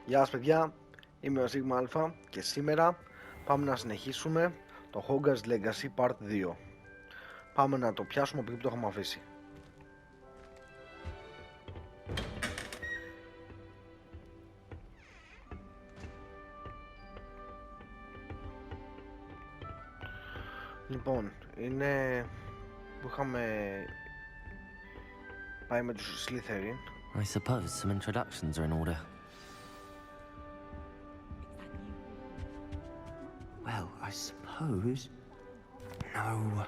Γεια σας παιδιά, είμαι ο Σίγμα Αλφα και σήμερα πάμε να συνεχίσουμε το Hogwarts Legacy Part 2. Πάμε να το πιάσουμε από εκεί που το έχουμε αφήσει. Λοιπόν, είναι που είχαμε πάει με τους slytherin. I suppose some introductions are in order. Well, I suppose... No.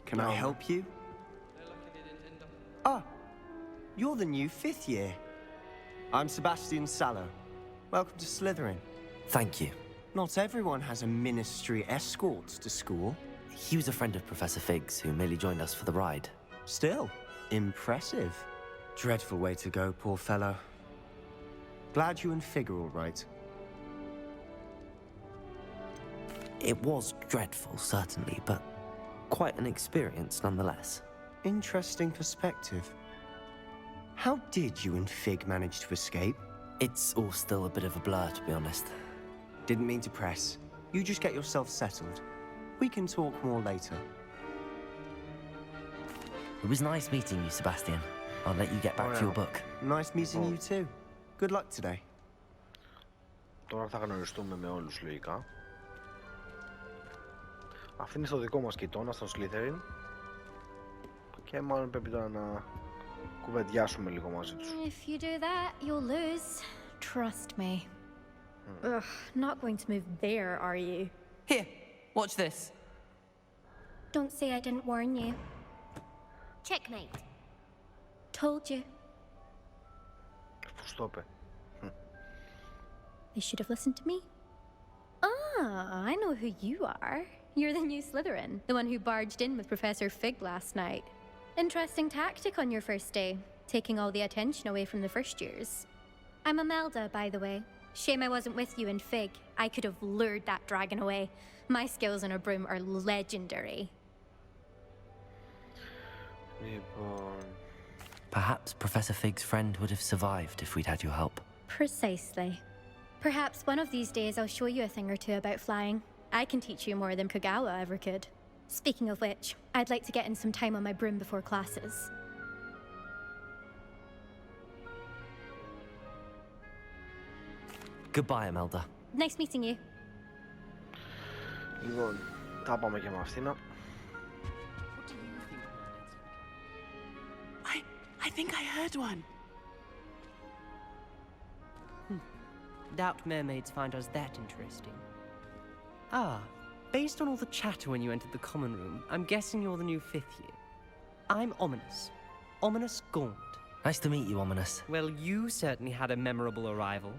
Can I help you? Ah, you're the new 5th year. I'm Sebastian Sallow. Welcome to Slytherin. Thank you. Not everyone has a ministry escort to school. He was a friend of Professor Fig's who merely joined us for the ride. Still, impressive. Dreadful way to go, poor fellow. Glad you and Fig are all right. It was dreadful, certainly, but quite an experience nonetheless. Interesting perspective. How did you and Fig manage to escape? It's all still a bit of a blur, to be honest. Didn't mean to press. You just get yourself settled. We can talk more later. It was nice meeting you, Sebastian. I'll let you get back to your book. Nice meeting you too. Good luck today. Τώρα θα γνωριστούμε με όλους λογικά. Αυτή είναι στο δικό μας κοιτώνα, στον Slytherin. Και μάλλον πρέπει τώρα να κουβεντιάσουμε λίγο μαζί τους. If you do that, you'll lose. Trust me. Ugh, not going to move there, are you? Here, watch this. Don't say I didn't warn you. Checkmate. Told you. Stop it. They should have listened to me. Ah, I know who you are. You're the new Slytherin, the one who barged in with Professor Fig last night. Interesting tactic on your first day, taking all the attention away from the first years. I'm Imelda, by the way. Shame I wasn't with you and Fig. I could have lured that dragon away. My skills on a broom are legendary. Perhaps Professor Fig's friend would have survived if we'd had your help. Precisely. Perhaps one of these days I'll show you a thing or two about flying. I can teach you more than Kogawa ever could. Speaking of which, I'd like to get in some time on my broom before classes. Goodbye, Imelda. Nice meeting you. Λοιπόν, τα πάμε και με αυτήν. I think I heard one. Doubt mermaids find us that interesting. Ah, based on all the chatter when you entered the common room, I'm guessing you're the new 5th year. I'm Ominous. Ominous Gaunt. Nice to meet you, Ominous. Well, you certainly had a memorable arrival.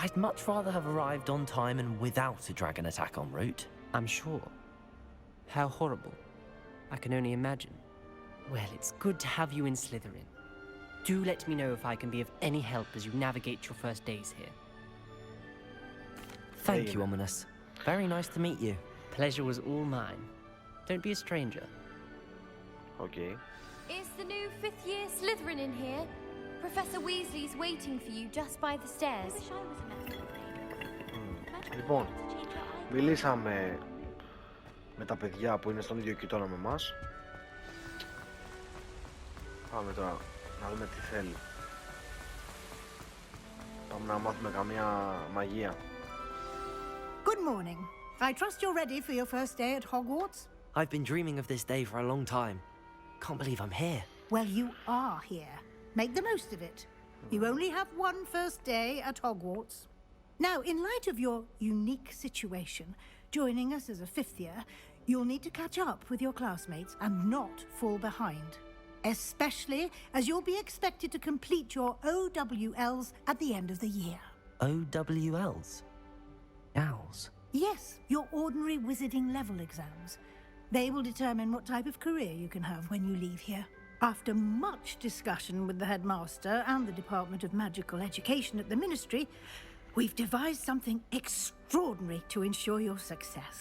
I'd much rather have arrived on time and without a dragon attack en route. I'm sure. How horrible. I can only imagine. Well, it's good to have you in Slytherin. Do let me know if I can be of any help as you navigate your first days here. Thank you, Ominous. Very nice to meet you. Pleasure was all mine. Don't be a stranger. Okay. Is the new 5th year Slytherin in here? Professor Weasley's waiting for you just by the stairs. Λοιπόν, μιλήσαμε με τα παιδιά που είναι στον ίδιο κοιτώνα με εμάς. Πάμε τώρα να δούμε τι θέλει. Πάμε να μάθουμε καμία μαγεία. Good morning. I trust you're ready for your first day at Hogwarts? I've been dreaming of this day for a long time. Can't believe I'm here. Well, you are here. Make the most of it. You only have one first day at Hogwarts. Now, in light of your unique situation, joining us as a 5th year, you'll need to catch up with your classmates and not fall behind. Especially as you'll be expected to complete your OWLs at the end of the year. OWLs? Owls? Yes, your ordinary wizarding level exams. They will determine what type of career you can have when you leave here. After much discussion with the headmaster and the Department of Magical Education at the Ministry, we've devised something extraordinary to ensure your success.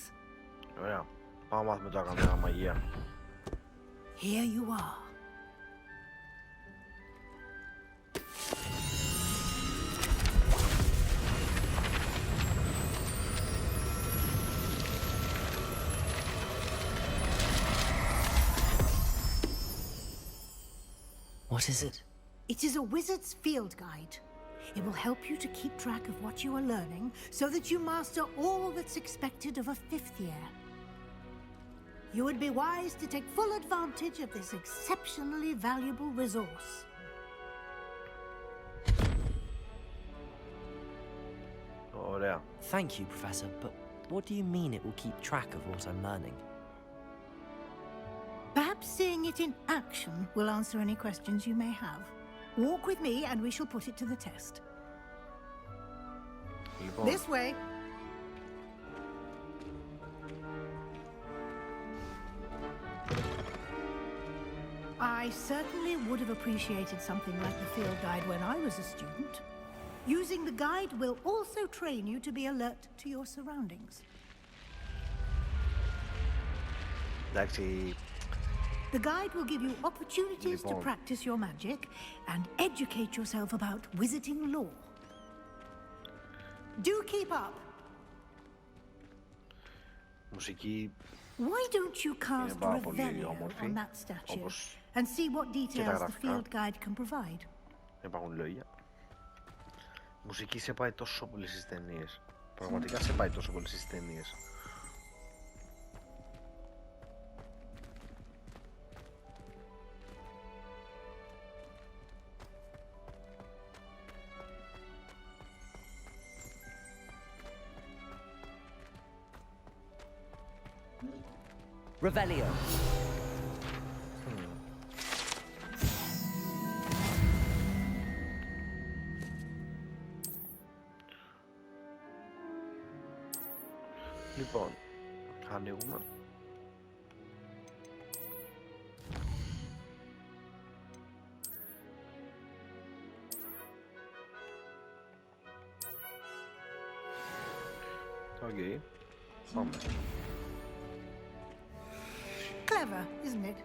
Ωραία. Πάμε να μάθουμε τώρα καμία μαγεία. Here you are. What is it? It is a wizard's field guide. It will help you to keep track of what you are learning so that you master all that's expected of a 5th year. You would be wise to take full advantage of this exceptionally valuable resource. Ωραία. Thank you, Professor, but what do you mean it will keep track of what I'm learning? Perhaps seeing it in action will answer any questions you may have. Walk with me and we shall put it to the test. Λοιπόν, This way. I certainly would have appreciated something like the field guide when I was a student. Using the guide will also train you to be alert to your surroundings. εντάξει, The guide will give you opportunities to Λοιπόν. practice your magic and educate yourself about wizarding lore. Do keep up. μουσική Why don't you cast πάρα πολύ Revelio όμορφη, on that statue όπως and see what details the γραφικά. field guide can provide? δεν υπάρχουν λόγια. Η μουσική σε πάει τόσο πολύ στις ταινίες. Πραγματικά σε πάει τόσο πολύ στις ταινίες. Revelio. Λοιπόν, ανοίγουμε. Οκ, πάμε. Clever, isn't it?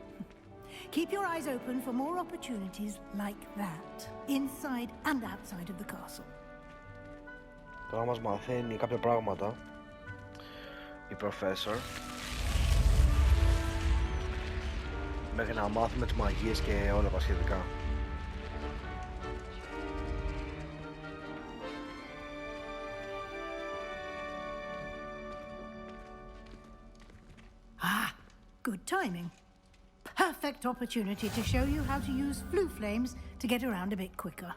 Keep your eyes open for more opportunities like that, inside and outside of the castle. Τώρα μας μαθαίνει κάποια πράγματα η Professor μέχρι να μάθουμε τις μαγείες και όλα τα σχετικά. Ah, good timing. Perfect opportunity to show you how to use flue flames to get around a bit quicker.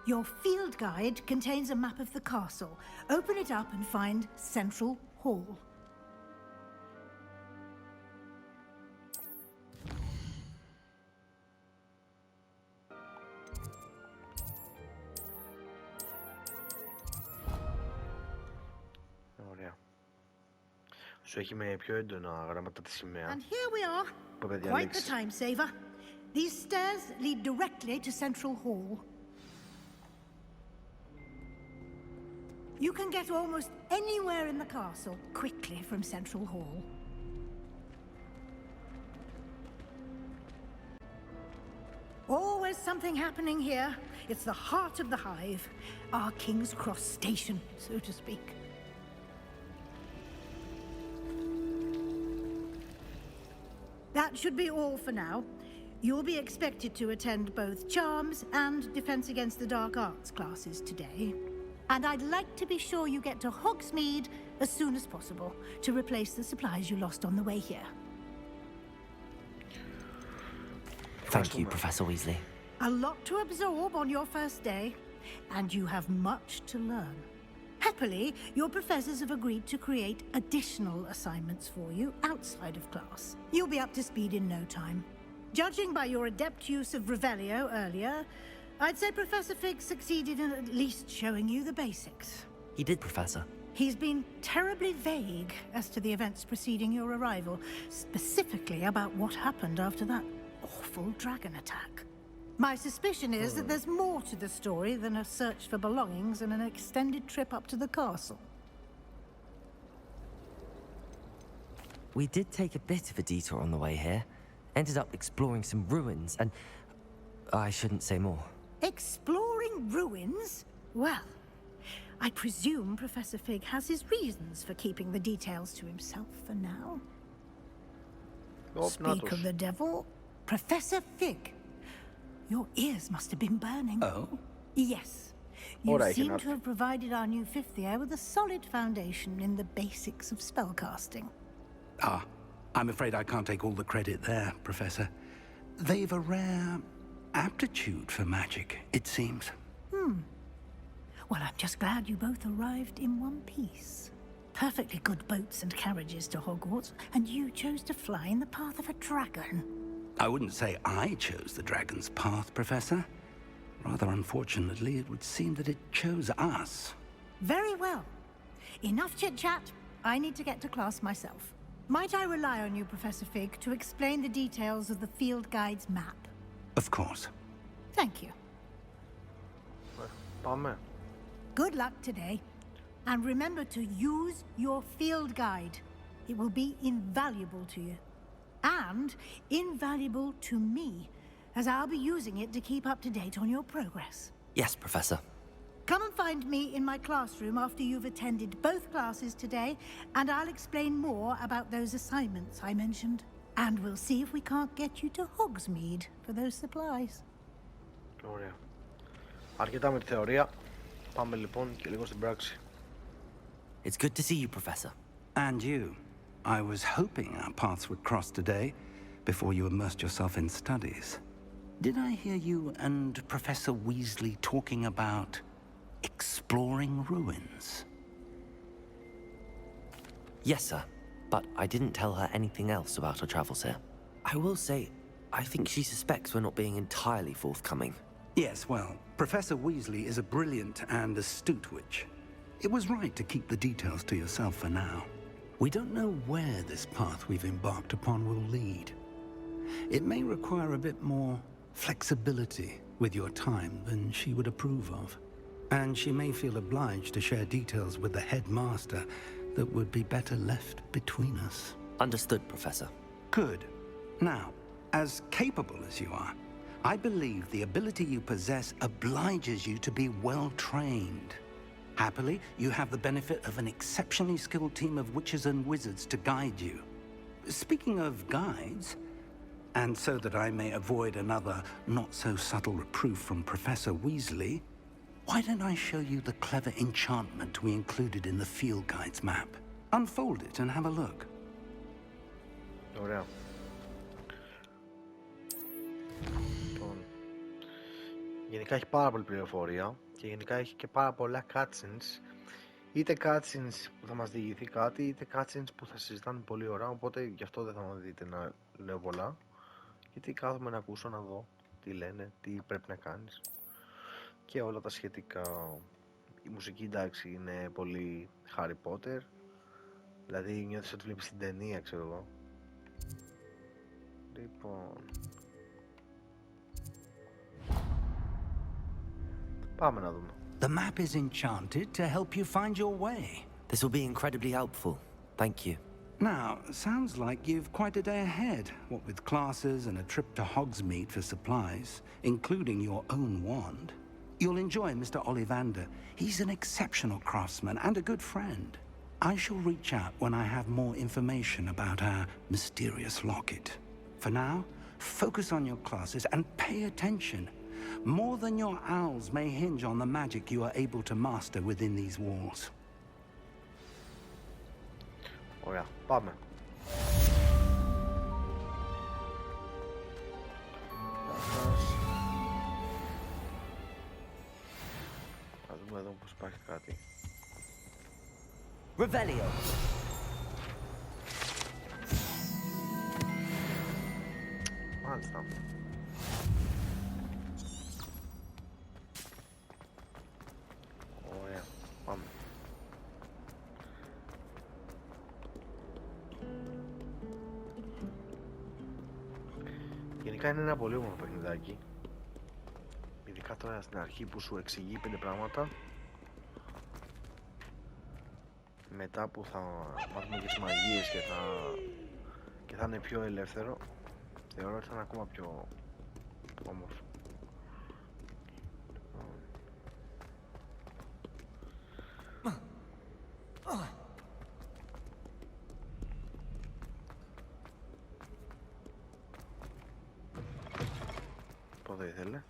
Your field guide contains a map of the castle. Open it up and find Central Hall. Ωραία. Σου έχει με πιο έντονα γράμματα τη σημαία. And here we are. Που θα Quite the διαλέξεις. time saver. These stairs lead directly to Central Hall. You can get almost anywhere in the castle quickly from Central Hall. Always something happening here. It's the heart of the hive. Our King's Cross station, so to speak. That should be all for now. You'll be expected to attend both Charms and Defense Against the Dark Arts classes today. And I'd like to be sure you get to Hogsmeade as soon as possible to replace the supplies you lost on the way here. Thank you, Professor Weasley. A lot to absorb on your first day, and you have much to learn. Happily, your professors have agreed to create additional assignments for you outside of class. You'll be up to speed in no time. Judging by your adept use of Revelio earlier, I'd say Professor Fig succeeded in at least showing you the basics. He did, Professor. He's been terribly vague as to the events preceding your arrival, specifically about what happened after that awful dragon attack. My suspicion is that there's more to the story than a search for belongings and an extended trip up to the castle. We did take a bit of a detour on the way here. Ended up exploring some ruins and... I shouldn't say more. Exploring ruins? Well, I presume Professor Fig has his reasons for keeping the details to himself for now. Speak of the devil, Professor Fig. your ears must have been burning. Oh? Yes. You Alright, seem enough. to have provided our new fifth year with a solid foundation in the basics of spellcasting. Ah, I'm afraid I can't take all the credit there, Professor. They've a rare aptitude for magic, it seems. Well, I'm just glad you both arrived in one piece. Perfectly good boats and carriages to Hogwarts, and you chose to fly in the path of a dragon. I wouldn't say I chose the dragon's path, Professor. Rather unfortunately, it would seem that it chose us. Very well. Enough chit-chat. I need to get to class myself. Might I rely on you, Professor Fig, to explain the details of the field guide's map? Of course. Thank you. Πάμε. Good luck today. And remember to use your field guide. It will be invaluable to you. And invaluable to me, as I'll be using it to keep up to date on your progress. Yes, Professor. Come and find me in my classroom after you've attended both classes today, and I'll explain more about those assignments I mentioned. And we'll see if we can't get you to Hogsmeade for those supplies. Ωραία. Αρκετά με τη θεωρία. Πάμε λοιπόν και λίγο στην πράξη. It's good to see you, Professor. And you. I was hoping our paths would cross today, before you immersed yourself in studies. Did I hear you and Professor Weasley talking about exploring ruins? Yes, sir. But I didn't tell her anything else about our travels here. I will say, I think she suspects we're not being entirely forthcoming. Yes, well, Professor Weasley is a brilliant and astute witch. It was right to keep the details to yourself for now. We don't know where this path we've embarked upon will lead. It may require a bit more flexibility with your time than she would approve of. And she may feel obliged to share details with the headmaster that would be better left between us. Understood, Professor. Good. Now, as capable as you are, I believe the ability you possess obliges you to be well-trained. Happily, you have the benefit of an exceptionally skilled team of witches and wizards to guide you. Speaking of guides, and so that I may avoid another not-so-subtle reproof from Professor Weasley, why don't I show you the clever enchantment we included in the field guide's map? Unfold it and have a look. Ωραία. Λοιπόν, γενικά έχει πάρα πολλή πληροφορία και γενικά έχει και πάρα πολλά cutscenes. Είτε cutscenes που θα μας διηγηθεί κάτι, είτε cutscenes που θα συζητάνε πολύ ώρα, οπότε γι' αυτό δεν θα με δείτε να λέω πολλά. Γιατί κάθομαι να ακούσω, να δω τι λένε, τι πρέπει να κάνεις και όλα τα σχετικά. Η μουσική, εντάξει, είναι πολύ Harry Potter, δηλαδή νιώθεις ότι βλέπεις την ταινία, ξέρω εγώ. Λοιπόν, πάμε να δούμε. The map is enchanted to help you find your way. This will be incredibly helpful. Thank you. Now, sounds like you've quite a day ahead, what with classes and a trip to Hogsmeade for supplies, including your own wand. You'll enjoy Mr. Ollivander. He's an exceptional craftsman and a good friend. I shall reach out when I have more information about our mysterious locket. For now, focus on your classes and pay attention. More than your owls may hinge on the magic you are able to master within these walls. Ωραία, πάμε. Θα δούμε εδώ πως υπάρχει κάτι. Revelio. Μάλιστα. Ωραία, πάμε. Γενικά είναι ένα πολύ όμορφο παιχνιδάκι. Ειδικά τώρα στην αρχή που σου εξηγεί 5 πράγματα. Μετά που θα μάθουμε και τις μαγείες και θα είναι πιο ελεύθερο, θεωρώ ότι θα είναι ακόμα πιο όμορφο. θα ήθελε.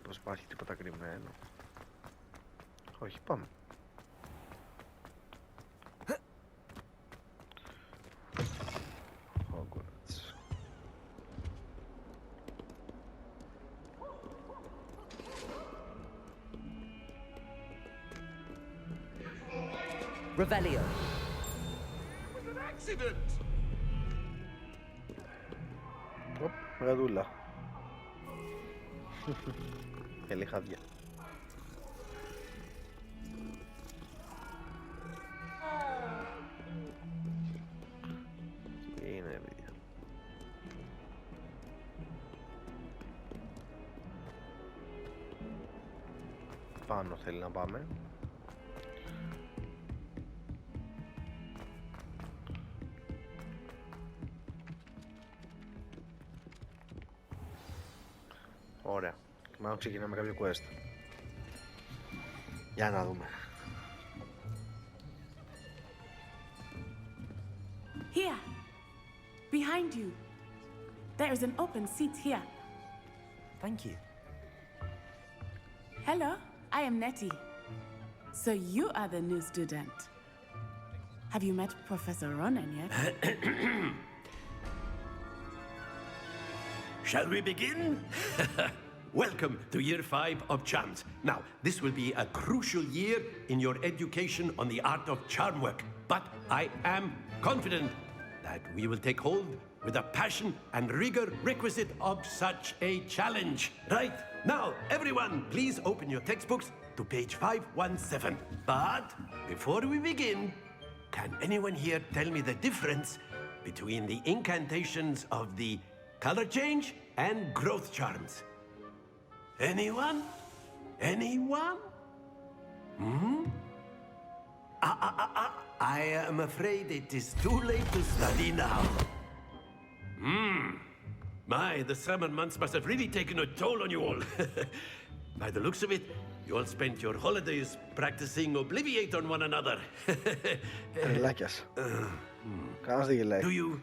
Πως υπάρχει τίποτα κρυμμένο. Όχι, πάμε. Hogwarts. Revelio. Οπ, γαδούλα. Καλή χαδιά. Τι είναι, παιδιά. Πάνω θέλει να πάμε. Ωραία. Μάλλον ξεκινάμε κάποιο quest. Για να δούμε. Here, behind you. There is an open seat here. Thank you. Hello, I am Nettie. So you are the new student. Have you met Professor Ronan yet? Shall we begin? Welcome to Year 5 of Charms. Now, this will be a crucial year in your education on the art of charm work. But I am confident that we will take hold with the passion and rigor requisite of such a challenge. Right, now, everyone, please open your textbooks to page 517. But before we begin, can anyone here tell me the difference between the incantations of the color change and growth charms? Anyone? Anyone? I am afraid it is too late to study now. My, the summer months must have really taken a toll on you all. By the looks of it, you all spent your holidays practicing Obliviate on one another. Τρελάκιας. Κάνας δεν γελάει. Do you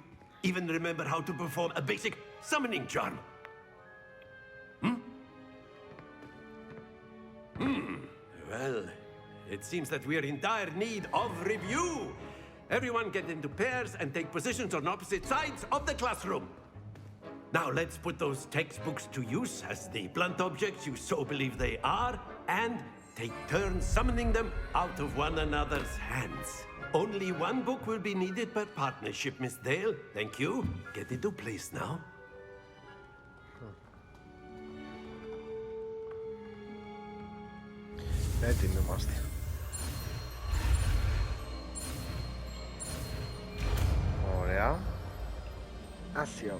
even remember how to perform a basic summoning charm? Well, it seems that we are in dire need of review. Everyone get into pairs and take positions on opposite sides of the classroom. Now let's put those textbooks to use as the blunt objects you so believe they are, and take turns summoning them out of one another's hands. Only one book will be needed per partnership, Miss Dale. Thank you. Get into place now. Έτοιμοι είμαστε. Ωραία. Άσιο.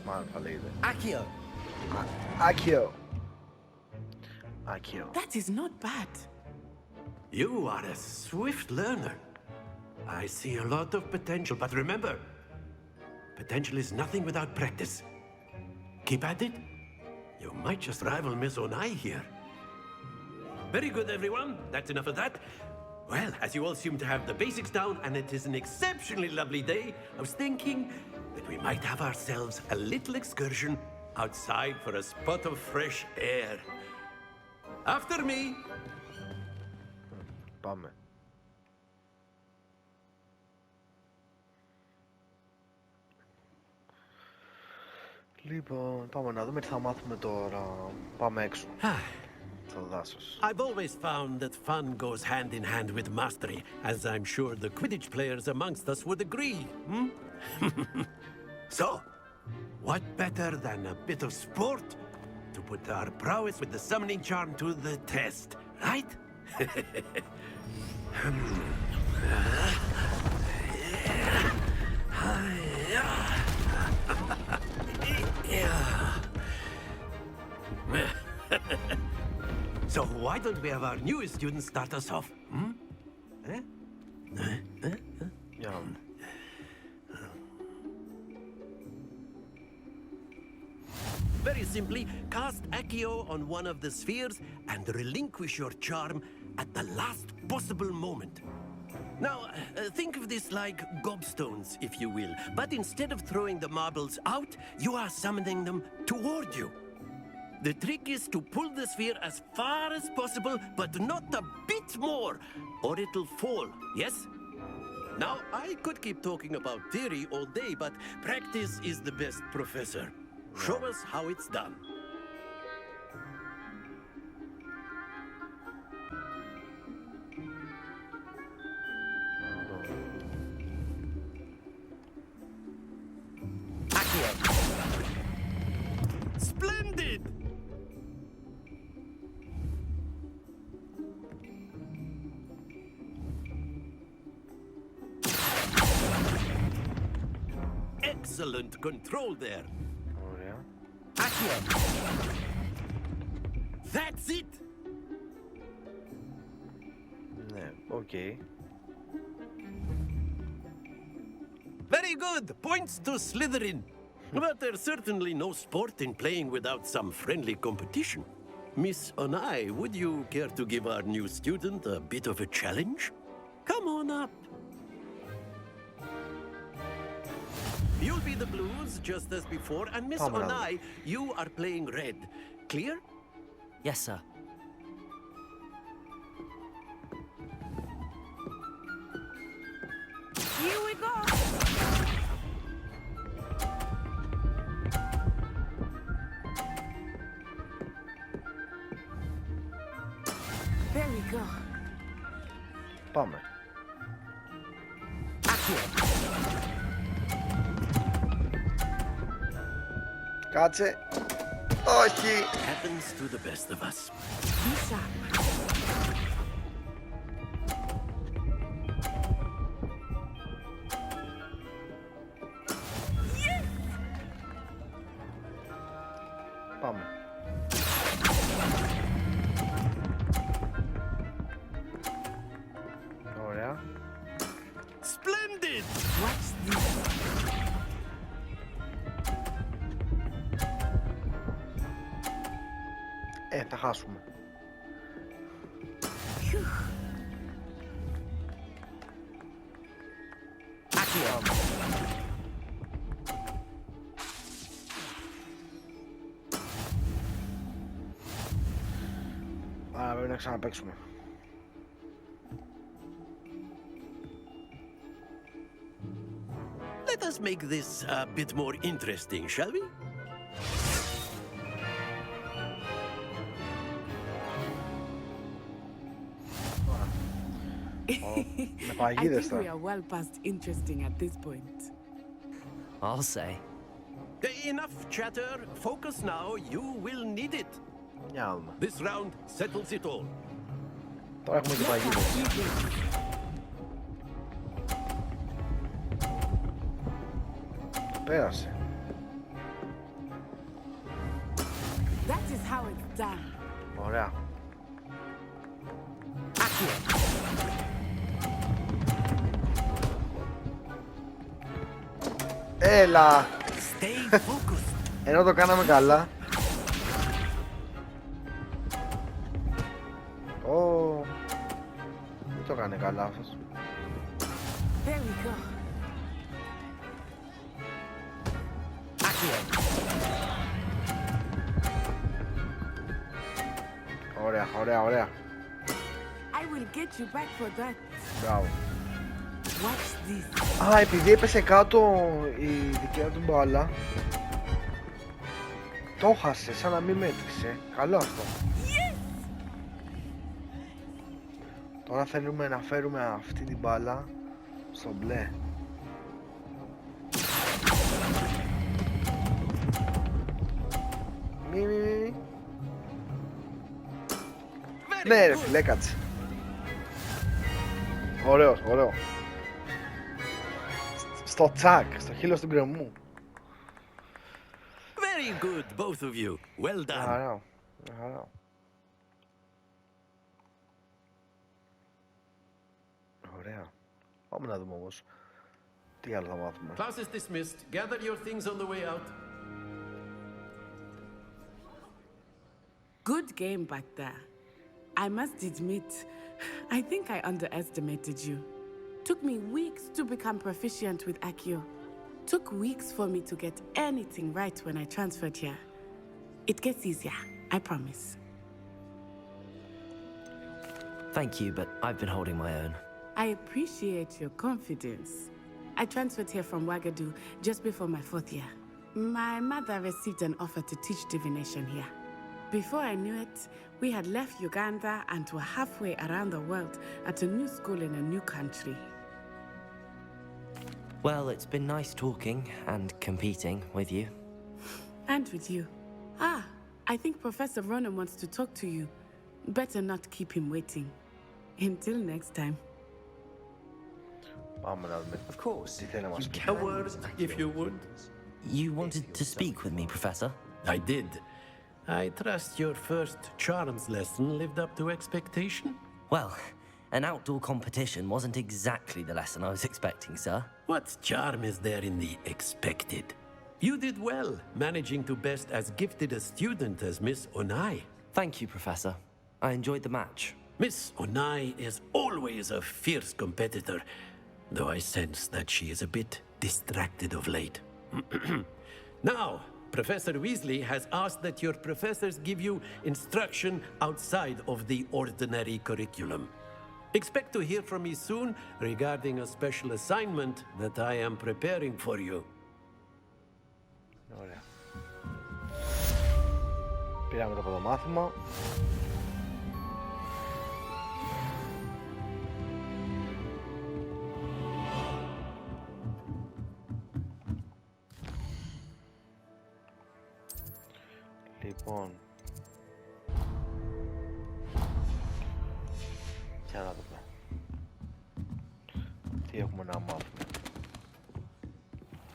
Μάλλον θα λέγεται. Accio. Άκιο. Άκιο. That is not bad. You are a swift learner. I see a lot of potential, but remember, potential is nothing without practice. Keep at it. You might just rival Miss Onai here. Very good, everyone. That's enough of that. Well, as you all seem to have the basics down, and it is an exceptionally lovely day, I was thinking that we might have ourselves a little excursion outside for a spot of fresh air. After me. Πάμε. Λοιπόν, πάμε να δούμε τι θα μάθουμε τώρα. Πάμε έξω. Στο δάσος. I've always found that fun goes hand in hand with mastery, as I'm sure the Quidditch players amongst us would agree. So, what better than a bit of sport to put our prowess with the summoning charm to the test, right? So why don't we have our newest student start us off? Για Very simply, cast Accio on one of the spheres and relinquish your charm at the last possible moment. Now, think of this like gobstones, if you will. But instead of throwing the marbles out, you are summoning them toward you. The trick is to pull the sphere as far as possible, but not a bit more, or it'll fall, yes? Now, I could keep talking about theory all day, but practice is the best professor. Show us how it's done. Splendid! Excellent control there. Ωραία. That's it! Ναι, οκ. Very good! Points to Slytherin. But there's certainly no sport in playing without some friendly competition. Miss Onai, would you care to give our new student a bit of a challenge? Come on up. You'll be the blues, just as before, and Miss Onai, you are playing red. Clear? Yes, sir. Here we go. There we go. Πάμε. Κάτσε. Όχι. Happens to the best of us. Be sharp. Πάμε. Ωραία. Splendid! Watch this. Θα χάσουμε. Άρα πρέπει να ξαναπαίξουμε. Let us make this a bit more interesting, shall we? I think we are well past interesting at this point. I'll say. Enough chatter. Focus now. You will need it. Για να δούμε. This round settles it all. Τώρα έχουμε και παγίδες. Πέρασε. That is how it's done. Ωραία. Έλα. Stay focused. Ενώ το κάναμε καλά. Δεν το έκανε καλά αυτός. There we go. Ωραία, ωραία, ωραία. I will get you back for that. Μπράβο. Watch this. Α, επειδή έπεσε κάτω η δικιά του μπάλα, το χάσε, σαν να μην μέτρησε. Καλό αυτό. Yes! Τώρα θέλουμε να φέρουμε αυτή την μπάλα στο μπλε. Μη. Ναι ρε φίλε, κάτσε. Ωραίος, ωραίο. Στο τσακ, στο χείλος του γκρεμού. Very good, both of you. Well done. Ωραίο, ωραίο. Ωραία. Πάμε να δούμε όμως τι άλλο θα μάθουμε. Class is dismissed. Gather your things on the way out. Good game back there. I must admit, I think I underestimated you. Took me weeks to become proficient with Accio. Took weeks for me to get anything right when I transferred here. It gets easier, I promise. Thank you, but I've been holding my own. I appreciate your confidence. I transferred here from Wagadu just before my 4th year. My mother received an offer to teach divination here. Before I knew it, we had left Uganda and were halfway around the world at a new school in a new country. Well, it's been nice talking and competing with you. And with you. I think Professor Ronan wants to talk to you. Better not keep him waiting. Until next time. Of course. A word, if you would. You wanted to speak with me, Professor? I did. I trust your first charms lesson lived up to expectation? Well, an outdoor competition wasn't exactly the lesson I was expecting, sir. What charm is there in the expected? You did well, managing to best as gifted a student as Miss Onai. Thank you, Professor. I enjoyed the match. Miss Onai is always a fierce competitor, though I sense that she is a bit distracted of late. Now, Professor Weasley has asked that your professors give you instruction outside of the ordinary curriculum. Expect to hear from me soon regarding a special assignment that I am preparing for you. Ωραία. Πήραμε το πρώτο μάθημα. Λοιπόν, για να δούμε τι έχουμε να μάθουμε.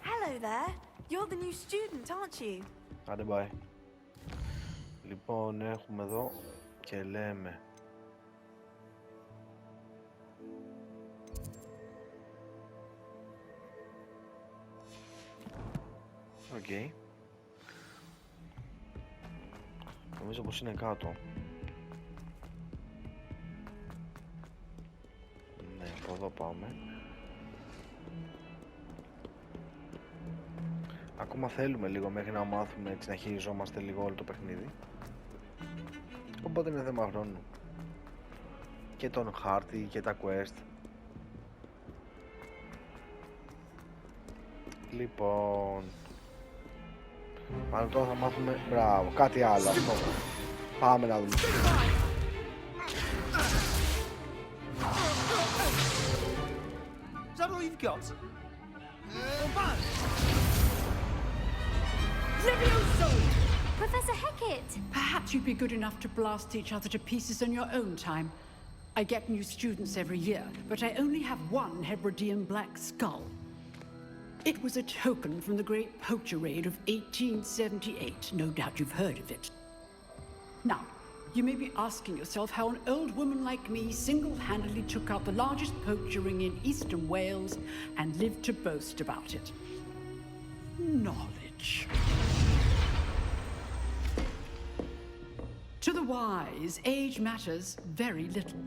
Hello there. You're the new student, aren't you? Άντε πάει. Λοιπόν, έχουμε εδώ και λέμε οκ. Νομίζω πως είναι κάτω. Ναι, από εδώ πάμε. Ακόμα θέλουμε λίγο μέχρι να μάθουμε έτσι να χειριζόμαστε λίγο όλο το παιχνίδι. Οπότε είναι θέμα χρόνου. Και τον χάρτη και τα quest. Λοιπόν, μάλλον τώρα θα μάθουμε, μπράβο, κάτι άλλο αυτό. Πάμε να δούμε. Is that all you've got? Professor Hecat! Perhaps you'd be good enough to blast each other to pieces in your own time. I get new students every year, but I only have one Hebridean black skull. It was a token from the Great Poacher Raid of 1878. No doubt you've heard of it. Now, you may be asking yourself how an old woman like me single-handedly took out the largest poacher ring in eastern Wales and lived to boast about it. Knowledge. To the wise, age matters very little.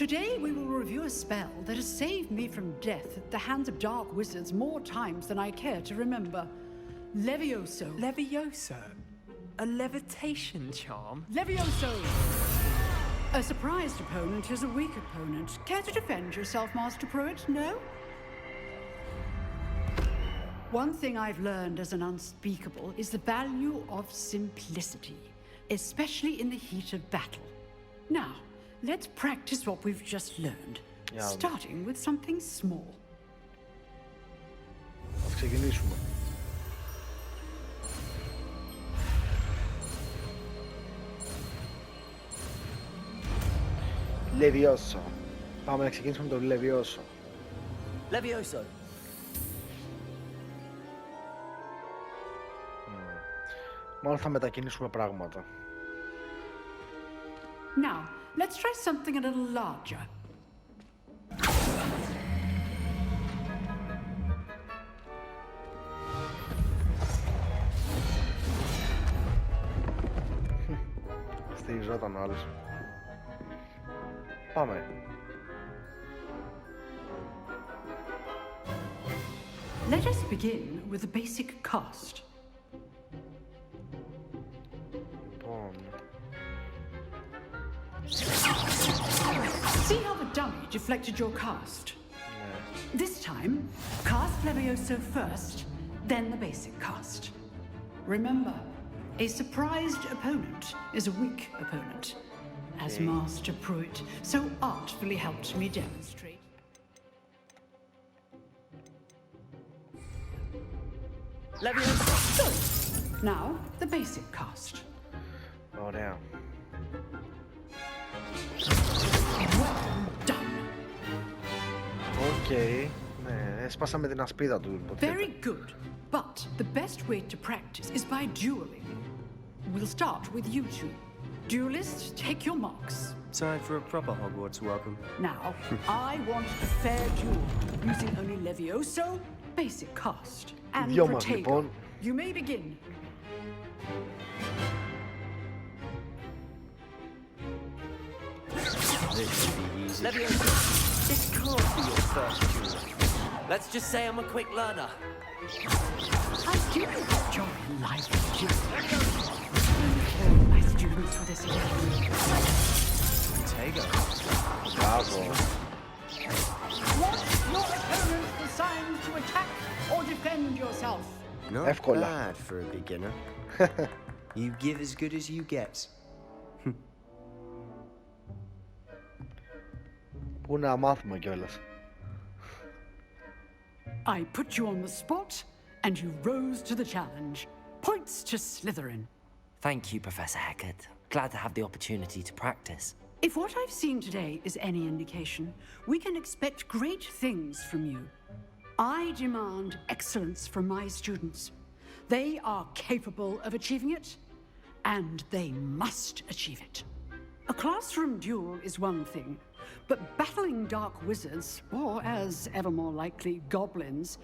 Today we will review a spell that has saved me from death at the hands of dark wizards more times than I care to remember. Levioso. Levioso? A levitation charm? Levioso! A surprised opponent is a weak opponent. Care to defend yourself, Master Pruitt? No? One thing I've learned as an unspeakable is the value of simplicity, especially in the heat of battle. Now, let's practice what we've just learned, starting with something small. Ας ξεκινήσουμε. Levioso. Πάμε να ξεκινήσουμε με το Levioso. Levioso. Μάλλον θα μετακινήσουμε πράγματα. Now, let's try something a little larger. Στηριζόταν ο άλλος. Πάμε. Let us begin with the basic cast. See how the dummy deflected your cast? This time, cast Levioso first, then the basic cast. Remember, a surprised opponent is a weak opponent, as Master Pruitt so artfully helped me demonstrate. Levioso. Good. Now, the basic cast. Ωραία. Well done. Okay. Ναι, έσπασαμε την ασπίδα του. Very good. But the best way to practice is by dueling. We'll start with you two. Duelists, take your marks. Time for a proper Hogwarts welcome. Now, I want a fair duel, using only Levioso, basic cast, and Protego. You may begin. This should be easy. Levioso, this can't be your first duel. Let's just say I'm a quick learner. I do enjoy life, my students for this academy. Protego. Bravo. Want your opponents the signs to attack or defend yourself? Not bad for a beginner. You give as good as you get. Πού να μάθουμε κιόλας. I put you on the spot, and you rose to the challenge. Points to Slytherin. Thank you, Professor Hecat. Glad to have the opportunity to practice. If what I've seen today is any indication, we can expect great things from you. I demand excellence from my students. They are capable of achieving it, and they must achieve it. A classroom duel is one thing, but battling dark wizards, or as ever more likely, goblins,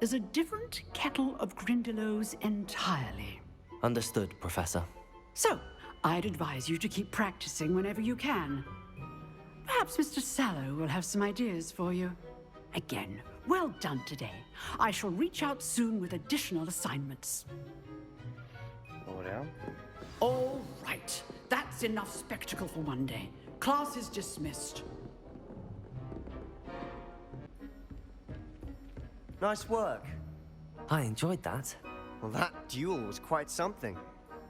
is a different kettle of Grindylows entirely. Understood, Professor. So, I'd advise you to keep practicing whenever you can. Perhaps Mr. Sallow will have some ideas for you. Again, well done today. I shall reach out soon with additional assignments. Ωραία. All right. That's enough spectacle for one day. Class is dismissed. Nice work. I enjoyed that. Well, that duel was quite something.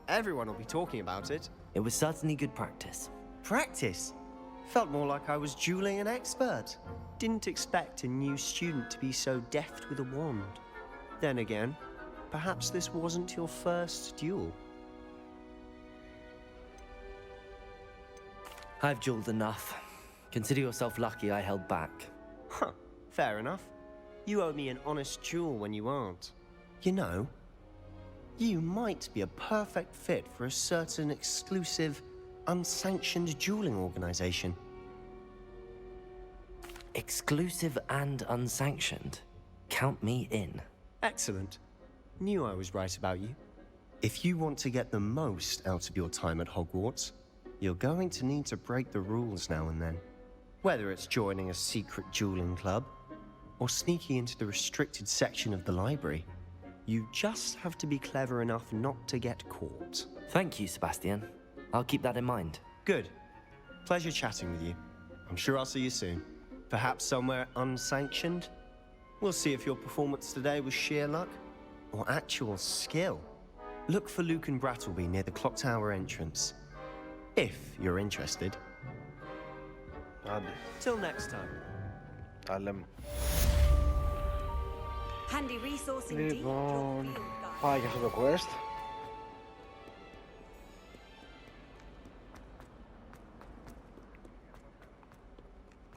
Everyone will be talking about it. It was certainly good practice. Practice? Felt more like I was dueling an expert. Didn't expect a new student to be so deft with a wand. Then again, perhaps this wasn't your first duel. I've dueled enough. Consider yourself lucky I held back. Huh, fair enough. You owe me an honest duel when you aren't. You know, you might be a perfect fit for a certain exclusive, unsanctioned dueling organization. Exclusive and unsanctioned? Count me in. Excellent. Knew I was right about you. If you want to get the most out of your time at Hogwarts, you're going to need to break the rules now and then. Whether it's joining a secret dueling club, or sneaking into the restricted section of the library, you just have to be clever enough not to get caught. Thank you, Sebastian. I'll keep that in mind. Good. Pleasure chatting with you. I'm sure I'll see you soon. Perhaps somewhere unsanctioned? We'll see if your performance today was sheer luck, or actual skill. Look for Luke and Brattleby near the Clock Tower entrance. If you're interested. Άντε. Till next time. Τα λέμε. Handy resource indeed. Λοιπόν, πάει για αυτό το quest.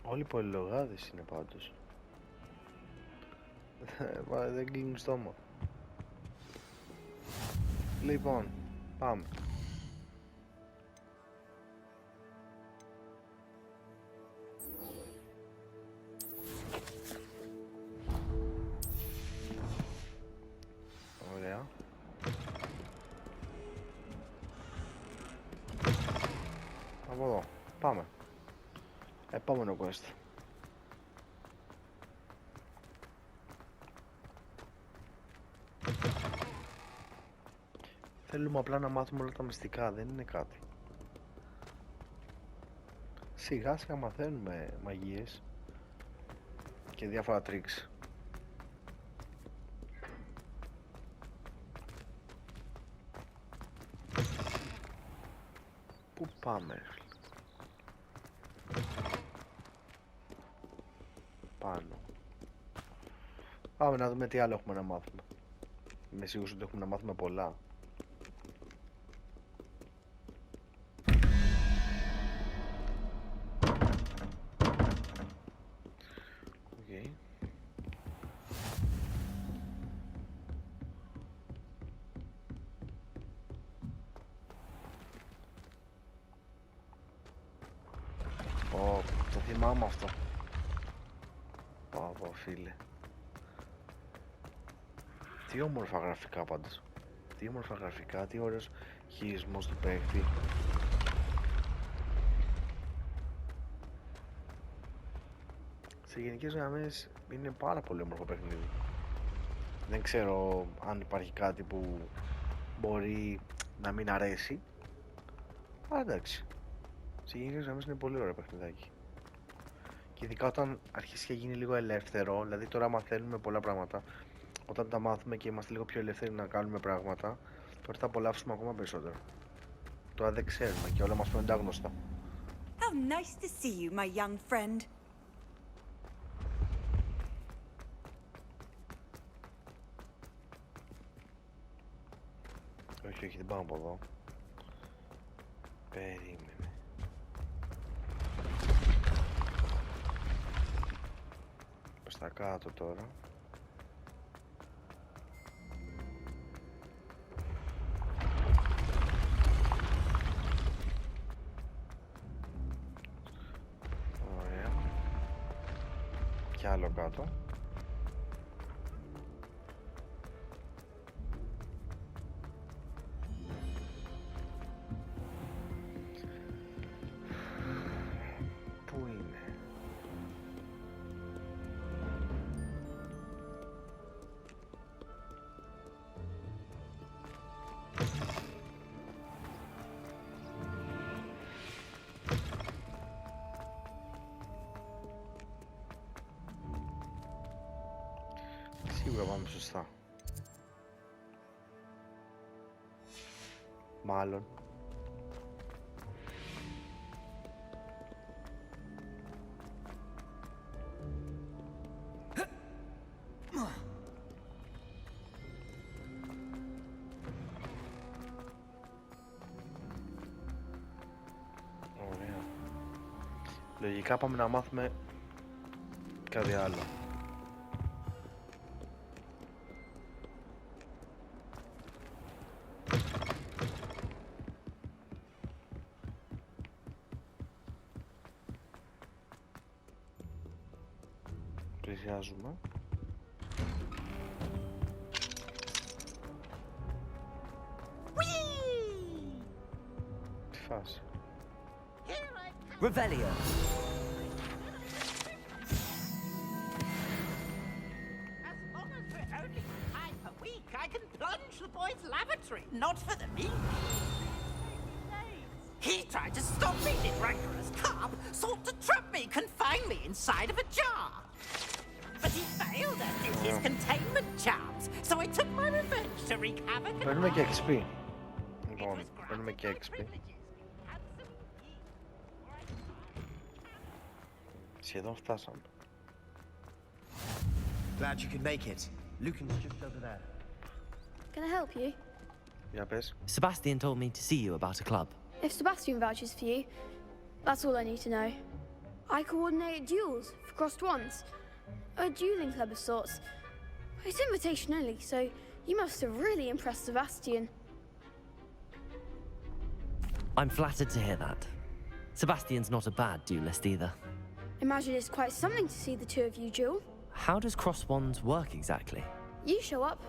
Όλοι οι πολυλογάδες είναι πάντως. Δεν κλείνουν στόμα. Λοιπόν, πάμε. Ωραία. Από εδώ. Πάμε. Επόμενο quest. Θέλουμε απλά να μάθουμε όλα τα μυστικά, δεν είναι κάτι. Σιγά σιγά μαθαίνουμε μαγείες και διάφορα τρίξ. Πού πάμε? Πάνω. Πάμε να δούμε τι άλλο έχουμε να μάθουμε. Είμαι σίγουρος ότι έχουμε να μάθουμε πολλά. Okay. Το θυμάμαι αυτό. Πάπα φίλε. Τι όμορφα γραφικά πάντως. Τι όμορφα γραφικά, τι ωραίος χειρισμός του παίκτη. Σε γενικές γραμμές είναι πάρα πολύ όμορφο παιχνίδι. Δεν ξέρω αν υπάρχει κάτι που μπορεί να μην αρέσει. Αλλά εντάξει. Σε γενικές γραμμές είναι πολύ ωραίο παιχνιδάκι. Και ειδικά όταν αρχίσει και γίνει λίγο ελεύθερο, δηλαδή τώρα μαθαίνουμε πολλά πράγματα. Όταν τα μάθουμε και είμαστε λίγο πιο ελεύθεροι να κάνουμε πράγματα, τότε θα απολαύσουμε ακόμα περισσότερο. Τώρα δεν ξέρουμε και όλα μας φαίνονται άγνωστα. How nice to see you, my young friend. Όχι, όχι, δεν πάω από εδώ. Περίμενε. Προς τα κάτω τώρα. Ωραία. Κι άλλο κάτω. Σίγουρα πάμε σωστά. Μάλλον. Ωραία. Λογικά πάμε να μάθουμε κάτι άλλο. Πλησιάζουμε. Τι φάση. Revelio. Not for the meat. He tried to stop me, did rancorous carp, sought to trap me, confine me inside of a jar. But he failed us in his containment charms, so I took my revenge to wreak havoc. Παίρνουμε και XP. Λοιπόν, παίρνουμε και XP. Σχεδόν φτάσαμε. Glad you could make it. Lucan's just over there. Can I help you? Για πες. Sebastian told me to see you about a club. If Sebastian vouches for you, that's all I need to know. I coordinate duels for crossed wands. A dueling club of sorts. It's invitation only, so you must have really impressed Sebastian. I'm flattered to hear that. Sebastian's not a bad duelist either. Imagine it's quite something to see the two of you duel. How does cross wands work exactly? You show up,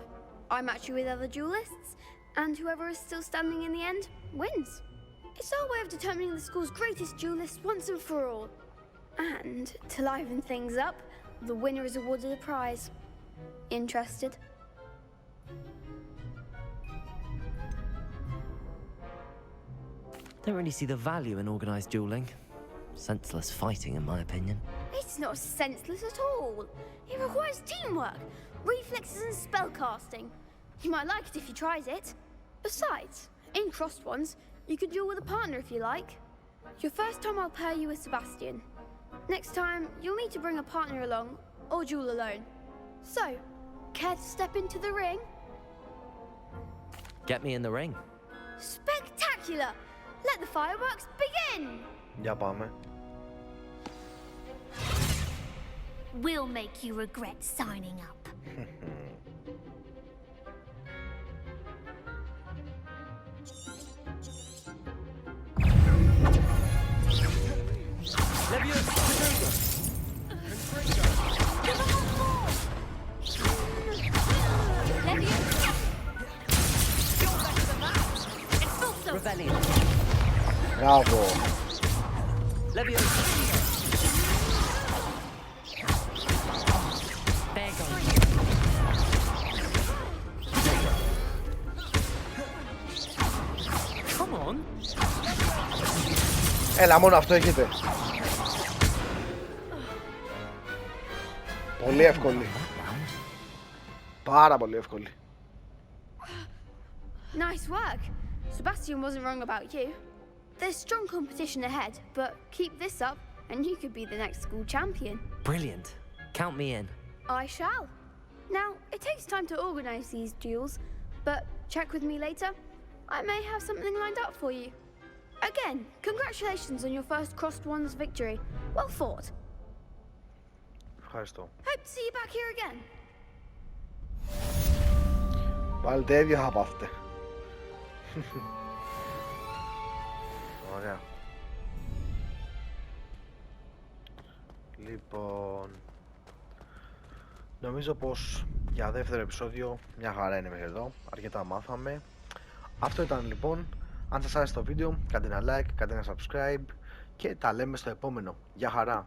I match you with other duelists, and whoever is still standing in the end wins. It's our way of determining the school's greatest duelist once and for all. And to liven things up, the winner is awarded a prize. Interested? Don't really see the value in organized dueling. Senseless fighting, in my opinion. It's not senseless at all. It requires teamwork, reflexes and spellcasting. You might like it if you tried it. Besides, in crossed ones, you can duel with a partner if you like. Your first time I'll pair you with Sebastian. Next time, you'll need to bring a partner along, or duel alone. So, care to step into the ring? Get me in the ring. Spectacular! Let the fireworks begin! Για πάμε. We'll make you regret signing up. Μπράβο. Έλα, μόνο αυτό έχετε. Πολύ εύκολη. Πάρα πολύ εύκολη. Nice work. Sebastian wasn't wrong about you. There's strong competition ahead, but keep this up and you could be the next school champion. Brilliant. Count me in. I shall. Now, it takes time to organize these duels, but check with me later. I may have something lined up for you. Again, congratulations on your first crossed ones victory. Well fought. Ευχαριστώ. Hope to see you back here again. Πάλι τα ίδια θα πάθετε. Ωραία. Λοιπόν, νομίζω πως για δεύτερο επεισόδιο μια χαρά είναι μέχρι εδώ. Αρκετά μάθαμε. Αυτό ήταν λοιπόν. Αν σας άρεσε το βίντεο, κάντε ένα like, κάντε ένα subscribe και τα λέμε στο επόμενο. Γεια χαρά!